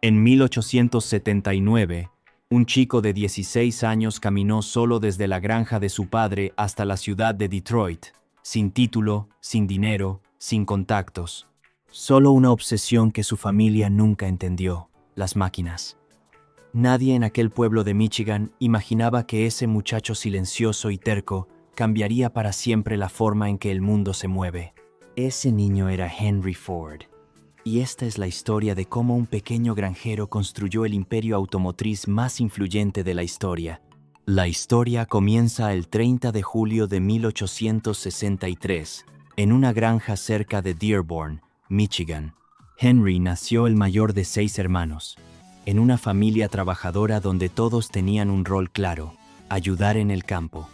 En 1879, un chico de 16 años caminó solo desde la granja de su padre hasta la ciudad de Detroit, sin título, sin dinero, sin contactos. Solo una obsesión que su familia nunca entendió: las máquinas. Nadie en aquel pueblo de Michigan imaginaba que ese muchacho silencioso y terco cambiaría para siempre la forma en que el mundo se mueve. Ese niño era Henry Ford. Y esta es la historia de cómo un pequeño granjero construyó el imperio automotriz más influyente de la historia. La historia comienza el 30 de julio de 1863, en una granja cerca de Dearborn, Michigan. Henry nació el mayor de 6 hermanos, en una familia trabajadora donde todos tenían un rol claro: ayudar en el campo.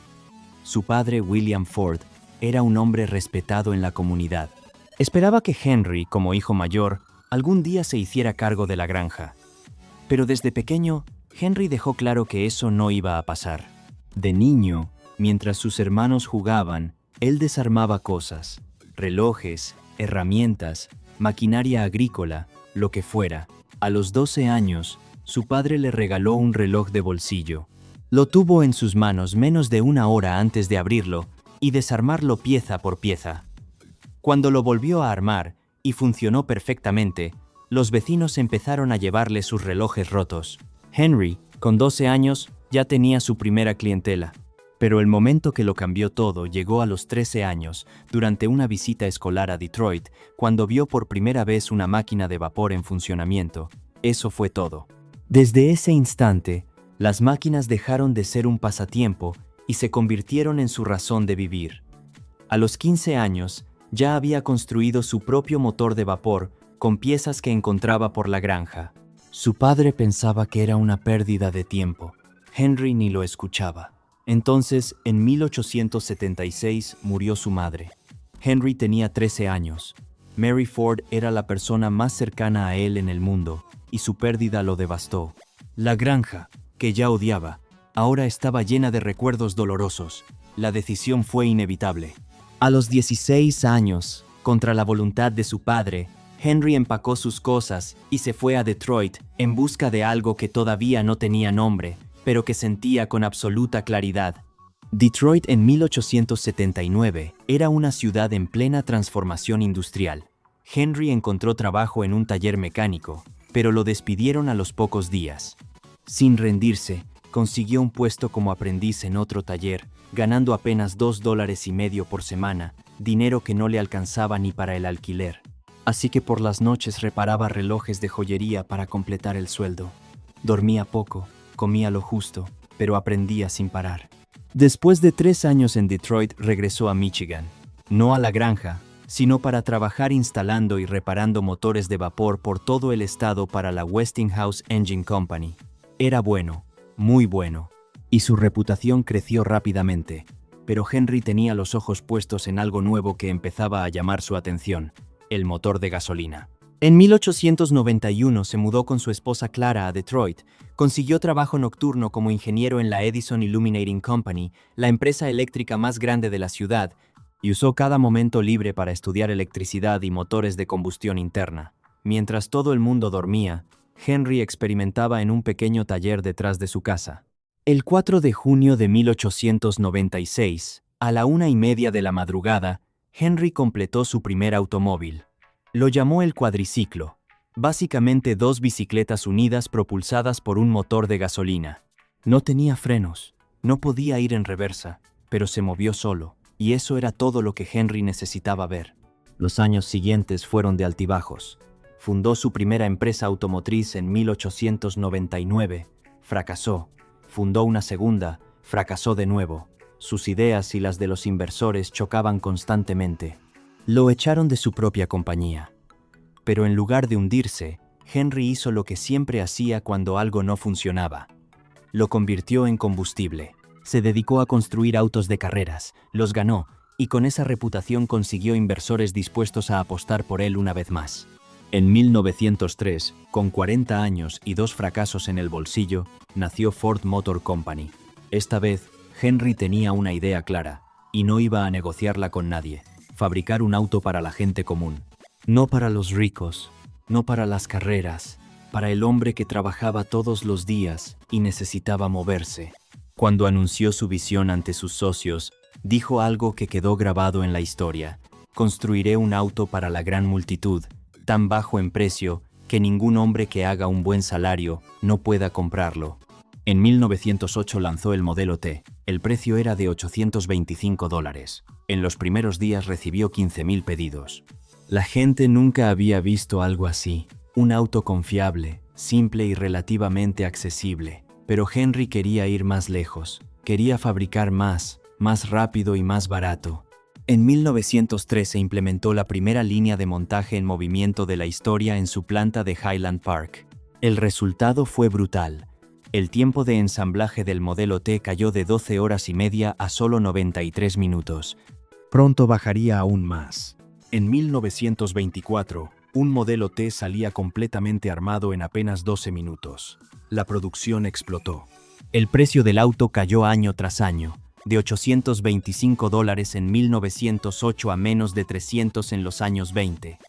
Su padre, William Ford, era un hombre respetado en la comunidad. Esperaba que Henry, como hijo mayor, algún día se hiciera cargo de la granja. Pero desde pequeño, Henry dejó claro que eso no iba a pasar. De niño, mientras sus hermanos jugaban, él desarmaba cosas: relojes, herramientas, maquinaria agrícola, lo que fuera. A los 12 años, su padre le regaló un reloj de bolsillo. Lo tuvo en sus manos menos de una hora antes de abrirlo y desarmarlo pieza por pieza. Cuando lo volvió a armar y funcionó perfectamente, los vecinos empezaron a llevarle sus relojes rotos. Henry, con 12 años, ya tenía su primera clientela. Pero el momento que lo cambió todo llegó a los 13 años, durante una visita escolar a Detroit, cuando vio por primera vez una máquina de vapor en funcionamiento. Eso fue todo. Desde ese instante, las máquinas dejaron de ser un pasatiempo y se convirtieron en su razón de vivir. A los 15 años, ya había construido su propio motor de vapor con piezas que encontraba por la granja. Su padre pensaba que era una pérdida de tiempo. Henry ni lo escuchaba. Entonces, en 1876, murió su madre. Henry tenía 13 años. Mary Ford era la persona más cercana a él en el mundo, y su pérdida lo devastó. La granja, que ya odiaba, ahora estaba llena de recuerdos dolorosos. La decisión fue inevitable. A los 16 años, contra la voluntad de su padre, Henry empacó sus cosas y se fue a Detroit en busca de algo que todavía no tenía nombre, pero que sentía con absoluta claridad. Detroit en 1879 era una ciudad en plena transformación industrial. Henry encontró trabajo en un taller mecánico, pero lo despidieron a los pocos días. Sin rendirse, consiguió un puesto como aprendiz en otro taller, ganando apenas $2.50 por semana, dinero que no le alcanzaba ni para el alquiler. Así que por las noches reparaba relojes de joyería para completar el sueldo. Dormía poco, comía lo justo, pero aprendía sin parar. Después de 3 años en Detroit, regresó a Michigan. No a la granja, sino para trabajar instalando y reparando motores de vapor por todo el estado para la Westinghouse Engine Company. Era bueno, muy bueno, y su reputación creció rápidamente. Pero Henry tenía los ojos puestos en algo nuevo que empezaba a llamar su atención: el motor de gasolina. En 1891 se mudó con su esposa Clara a Detroit. Consiguió trabajo nocturno como ingeniero en la Edison Illuminating Company, la empresa eléctrica más grande de la ciudad, y usó cada momento libre para estudiar electricidad y motores de combustión interna. Mientras todo el mundo dormía, Henry experimentaba en un pequeño taller detrás de su casa. El 4 de junio de 1896, a la 1:30 de la madrugada, Henry completó su primer automóvil. Lo llamó el cuadriciclo, básicamente 2 bicicletas unidas propulsadas por un motor de gasolina. No tenía frenos, no podía ir en reversa, pero se movió solo, y eso era todo lo que Henry necesitaba ver. Los años siguientes fueron de altibajos. Fundó su primera empresa automotriz en 1899, fracasó. Fundó una segunda, fracasó de nuevo. Sus ideas y las de los inversores chocaban constantemente. Lo echaron de su propia compañía. Pero en lugar de hundirse, Henry hizo lo que siempre hacía cuando algo no funcionaba. Lo convirtió en combustible. Se dedicó a construir autos de carreras, los ganó, y con esa reputación consiguió inversores dispuestos a apostar por él una vez más. En 1903, con 40 años y 2 fracasos en el bolsillo, nació Ford Motor Company. Esta vez, Henry tenía una idea clara, y no iba a negociarla con nadie: fabricar un auto para la gente común. No para los ricos, no para las carreras, para el hombre que trabajaba todos los días y necesitaba moverse. Cuando anunció su visión ante sus socios, dijo algo que quedó grabado en la historia: construiré un auto para la gran multitud, tan bajo en precio que ningún hombre que haga un buen salario no pueda comprarlo. En 1908 lanzó el modelo T. El precio era de $825. En los primeros días recibió 15.000 pedidos. La gente nunca había visto algo así. Un auto confiable, simple y relativamente accesible. Pero Henry quería ir más lejos. Quería fabricar más rápido y más barato. En 1913 implementó la primera línea de montaje en movimiento de la historia en su planta de Highland Park. El resultado fue brutal. El tiempo de ensamblaje del modelo T cayó de 12 horas y media a solo 93 minutos. Pronto bajaría aún más. En 1924, un modelo T salía completamente armado en apenas 12 minutos. La producción explotó. El precio del auto cayó año tras año, de $825 en 1908 a menos de 300 en los años 20.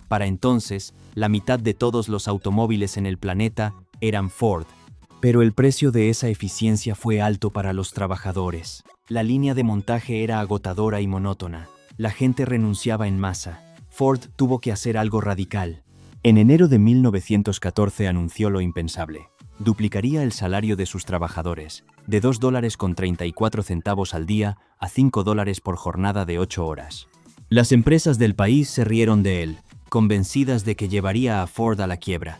Para entonces, la mitad de todos los automóviles en el planeta eran Ford. Pero el precio de esa eficiencia fue alto para los trabajadores. La línea de montaje era agotadora y monótona. La gente renunciaba en masa. Ford tuvo que hacer algo radical. En enero de 1914 anunció lo impensable. Duplicaría el salario de sus trabajadores, de $2.34 al día a $5 por jornada de 8 horas. Las empresas del país se rieron de él, convencidas de que llevaría a Ford a la quiebra.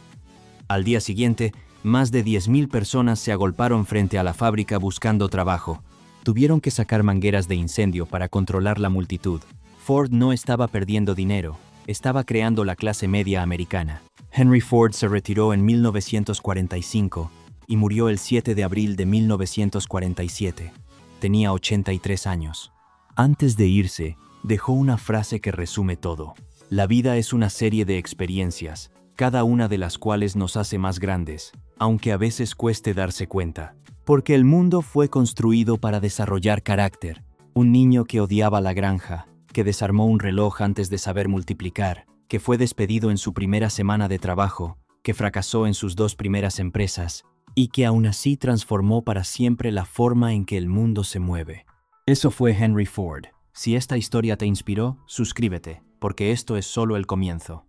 Al día siguiente, más de 10.000 personas se agolparon frente a la fábrica buscando trabajo. Tuvieron que sacar mangueras de incendio para controlar la multitud. Ford no estaba perdiendo dinero, estaba creando la clase media americana. Henry Ford se retiró en 1945 y murió el 7 de abril de 1947. Tenía 83 años. Antes de irse, dejó una frase que resume todo. La vida es una serie de experiencias, cada una de las cuales nos hace más grandes, aunque a veces cueste darse cuenta. Porque el mundo fue construido para desarrollar carácter. Un niño que odiaba la granja, que desarmó un reloj antes de saber multiplicar, que fue despedido en su primera semana de trabajo, que fracasó en sus 2 primeras empresas, y que aún así transformó para siempre la forma en que el mundo se mueve. Eso fue Henry Ford. Si esta historia te inspiró, suscríbete, porque esto es solo el comienzo.